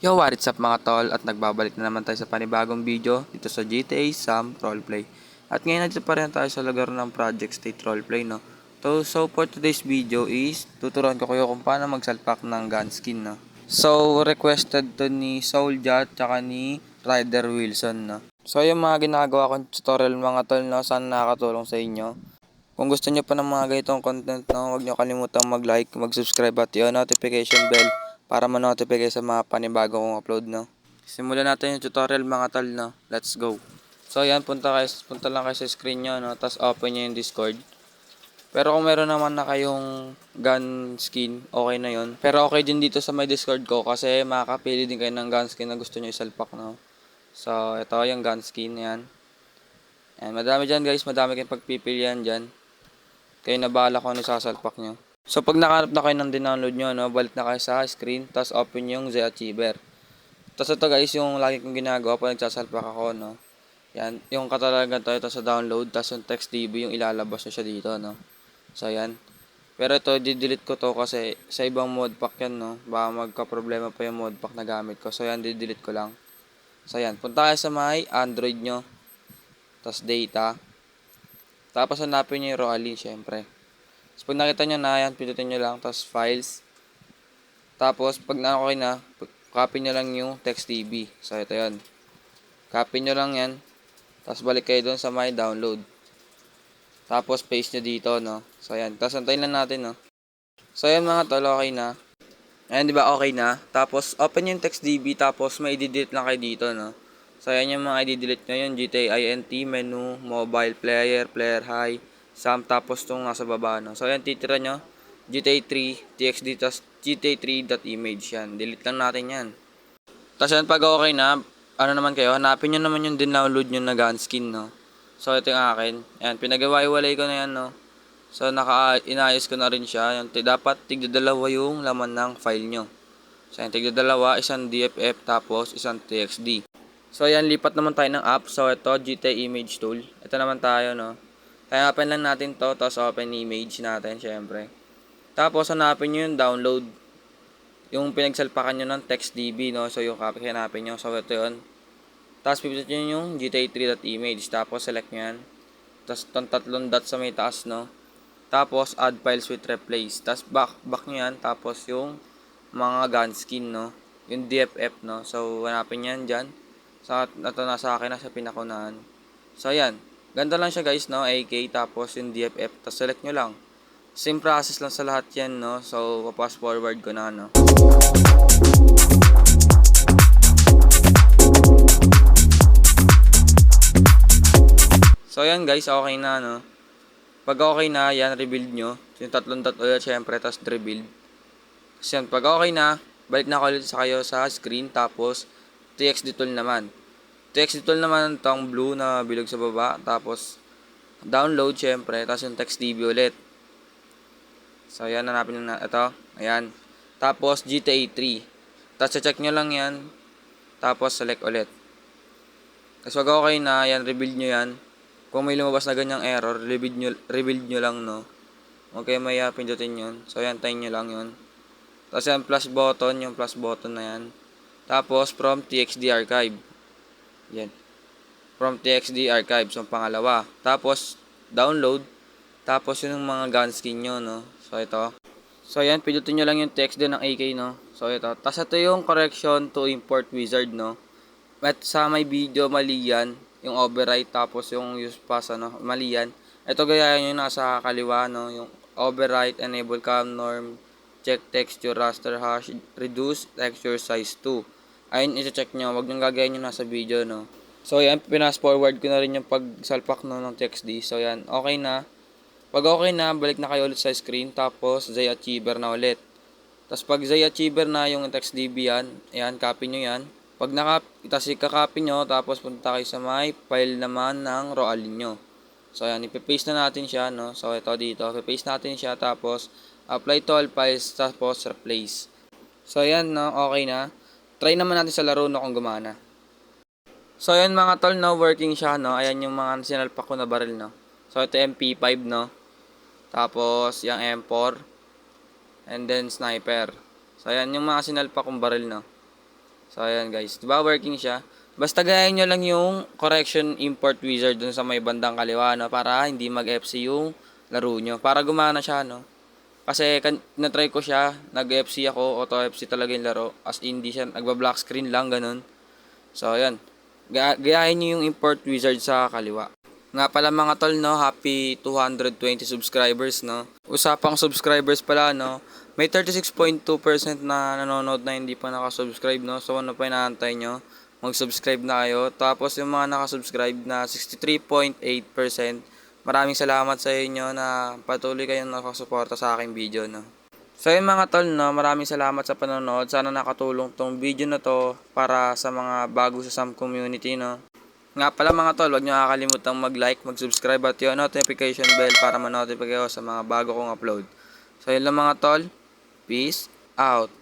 Yo, what's up mga tol, at nagbabalik na naman tayo sa panibagong video dito sa GTA Sam Roleplay. At ngayon nandito pa rin tayo sa lugar ng Project State Roleplay, no? So for today's video is tuturuan ko kayo kung paano magsalpak ng gun skin, no? So requested to ni Soulja at saka ni Ryder Wilson, no? So yung mga ginagawa kong tutorial mga tol, no, sana nakakatulong sa inyo. Kung gusto nyo pa ng mga ganitong content, no, huwag nyo kalimutang mag-like, mag-subscribe at yung notification bell para ma-notify kayo sa mga panibago kong upload, no. Simulan natin yung tutorial mga tol, no. Let's go. So ayan, punta lang kayo sa screen nyo, no, tapos open nyo yung Discord. Pero kung meron naman na kayong gun skin, okay na yon. Pero okay din dito sa my Discord ko kasi makakapili din kayo ng gun skin na gusto nyo isalpak, no. So ito yung gun skin, yan. Ayan, madami dyan guys, madami kayong pagpipilian dyan. Kayo na bahala kung ano sasalpak nyo. So pag nakahanap na kayo ng dinownload nyo, no, balik na kayo sa screen, tapos open yung ZAchiever. Tapos ito guys, yung lagi kong ginagawa pag nagsasalpak ako, no. Yan, yung katalagan tayo sa download, tapos yung TextDB, yung ilalabas nyo siya dito, no. So yan. Pero ito, di-delete ko to kasi sa ibang modpack yan, no. Baka magka-problema pa yung modpack na gamit ko. So yan, di-delete ko lang. So yan, punta kayo sa may Android nyo. Tapos data. Tapos hanapin nyo yung Roali, syempre. So, pag nakita nyo na, yan, pindutin nyo lang, tapos files. Tapos, pag na-okay na, copy nyo lang yung TextDB. So, ito yun. Copy nyo lang yan. Tapos, balik kayo dun sa my download. Tapos, paste nyo dito, no. So, yan. Tapos, antayin lang natin, no. So, yan mga tol, okay na. Ayan, di ba, okay na. Tapos, open yung TextDB, tapos, may i-delete lang kayo dito, no. So, ayan yung mga i-delete nyo, yung GTA INT, menu, mobile, player, player high, Sam, tapos itong nasa baba, no. So, ayan, titira nyo, GTA 3, TXD, tapos GTA 3.image, yan. Delete lang natin yan. Tapos, yan, pag okay na, ano naman kayo, hanapin nyo naman yung download nyo na gun skin, no. So, ito yung akin. Ayan, pinagawa-iwalay ko na yan, no. So, inayos ko na rin siya. Yan, dapat tigdadalawa yung laman ng file nyo. So, yan, tigdadalawa, isang DFF, tapos isang TXD. So, ayan, lipat naman tayo ng app. So, ito, GTA Image Tool. Ito naman tayo, no. Hanapin lang natin to, tapos open image natin, syempre. Tapos, hanapin nyo yung download. Yung pinagsalpakan nyo ng TextDB, no. So, yung copy hanapin nyo. So, ito yun. Tapos, pipindot nyo yung GTA3.image. Tapos, select nyo yan. Tapos, itong tatlong dot sa may taas, no. Tapos, add files with replace. Tapos, back nyo yan. Tapos, yung mga gun skin, no. Yung DFF, no. So, hanapin yan dyan. So, ito nasa akin na sa pinakunahan. So, ayan. Ganda lang siya guys, no. AK, tapos yung DFF. Tapos, select nyo lang. Same process lang sa lahat yan, no. So, pass forward ko na, no. So, ayan guys. Okay na, no. Pag okay na, yan, rebuild nyo. Yung tatlong dot ulit, syempre. Tapos, rebuild. So, yan. Pag okay na, balik na ulit sa kayo sa screen. Tapos, TXD tool naman. TXD tool naman itong blue na bilog sa baba. Tapos, download syempre. Tapos yung TextDB ulit. So, ayan. Hanapin nyo na. Ito. Ayan. Tapos, GTA 3. Tapos, check nyo lang yan. Tapos, select ulit. Tapos, wag okay na. Ayan. Rebuild nyo yan. Kung may lumabas na ganyang error, rebuild nyo lang, no. Okay, may pindutin yun. So, ayan. Tayin nyo lang yun. Tapos, yan. Plus button. Yung plus button na yan. Tapos, from TXT archive. Yan. From TXT archive. So, pangalawa. Tapos, download. Tapos, yung mga gun skin nyo, no. So, ito. So, yan. Pindutin nyo lang yung text din ng AK, no. So, ito. Tapos, ito yung correction to import wizard, no. At sa may video, mali yan. Yung overwrite. Tapos, yung use pass, ano. Mali yan. Ito, gayahin nyo nasa kaliwa, no. Yung overwrite, enable cam norm, check texture, raster hash, reduce texture size 2. Ayun, i-check nyo. Huwag nyo gagayin nyo nasa video, no. So, yan. Pinas forward ko na rin yung pagsalpak, no, ng TXD. So, yan. Okay na. Pag okay na, balik na kayo ulit sa screen. Tapos, ZAchiever na ulit. Tapos, pag ZAchiever na yung TextDB yan, ayan, copy nyo yan. Pag kakopy nyo, tapos punta kayo sa may file naman ng Roali nyo. So, ayan. Ipipaste na natin siya, no. So, ito dito. Ipipaste natin siya. Tapos, apply to all files. Tapos, replace. So, ayan, no. Okay na. Try naman natin sa laro, no, kung gumana. So, ayan mga tol, no, working siya, no. Ayan yung mga sinalpak ko na baril, no. So, ito MP5, no. Tapos, yung M4. And then, sniper. So, ayan yung mga sinalpak kong baril, no. So, ayan guys. Diba working siya? Basta gayahin nyo lang yung correction import wizard dun sa may bandang kaliwa, no? Para hindi mag-FC yung laro nyo. Para gumana siya, no? Kasi na-try ko siya, nag-FC ako, auto-FC talaga yung laro. As in, di siya, nagba-black screen lang, ganun. So, ayan. Gayahin nyo yung import wizard sa kaliwa. Nga pala mga tol, no, happy 220 subscribers, no. Usapang subscribers pala, no. May 36.2% na nanonood na hindi pa nakasubscribe, no. So ano pa inaantay nyo? Mag-subscribe na kayo. Tapos yung mga nakasubscribe na 63.8%, maraming salamat sa inyo na patuloy kayong nakasuporta sa aking video, no. So yun mga tol, no, maraming salamat sa panonood. Sana nakatulong tong video na to para sa mga bago sa Sam community, no. Nga pala mga tol, huwag nyo kakalimutang mag-like, mag-subscribe at yung notification bell para ma-notify kayo sa mga bago kong upload. So yun lang mga tol, peace out.